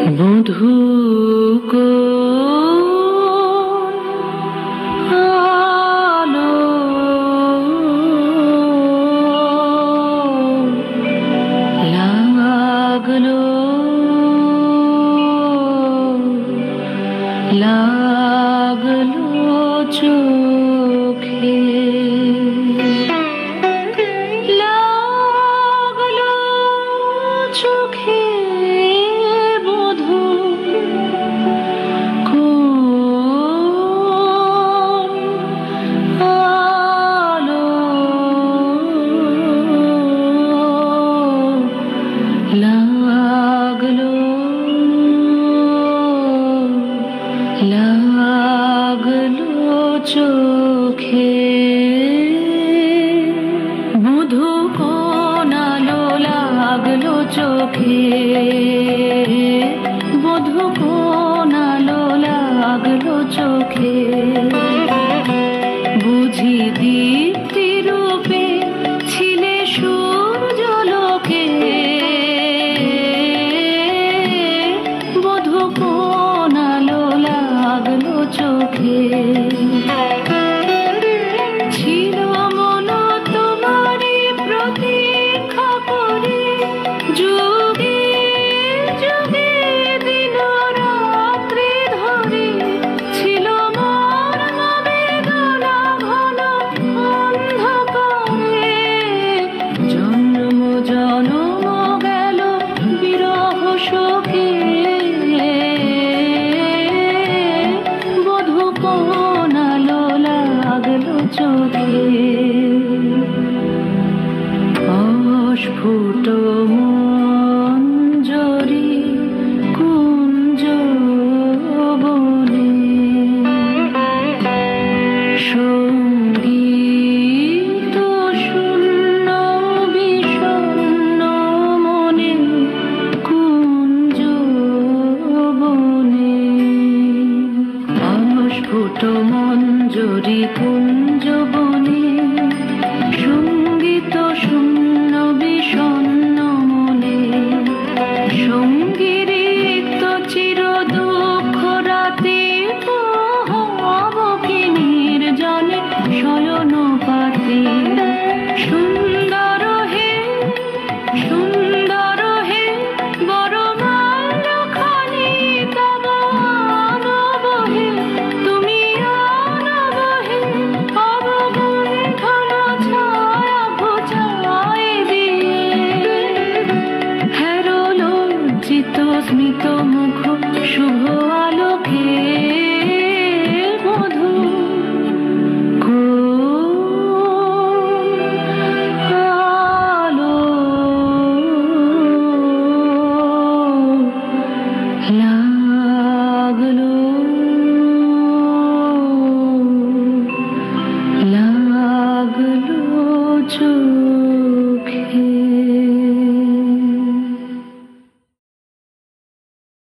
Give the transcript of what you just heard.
বধূ আলো লাগলো লাগলো চোখে লাগলো চোখে বধূ কোন আলো লাগলো লাগলো চোখে বধূ কোন আলো লাগলো চোখে বধূ কোন আলো লাগলো চোখে বুঝি দীপ্তি রূপে ছিলে সূর্যলোকে বধূ কোন আলো লাগলো চোখে ছিল মন তোমারই প্রতীক্ষা করে যুগে যুগে দিন রাত্রি ধরে ছিল মোর বেদনা ঘন অন্ধকারে জন্ম জন্ম গেল বিরহ শোকে বধূ কোন আলো লাগলো চোখে অস্ফুট মঞ্জরি কুঞ্জ বনে সঙ্গীত শূন্য বিষণ্ণ মনে কুঞ্জ বনে অস্ফুট মঞ্জরি কুঞ্জ বনে সঙ্গীত শূন্য বিষণ্ণ মনে সঙ্গীত চির দুঃখ রাতে হবকিনীর জলে শয়ন পাতে সুন্দর হে বড় মাল্যখানি তব আনব হে তুমি আনব হে অবগুণ্ঠন ছায়া ঘোচায় দিয়ে হেরো লজ্জিত স্মিত মুখ শুভ আলোকে বধূ কোন আলো লাগলো লাগলো চোখে।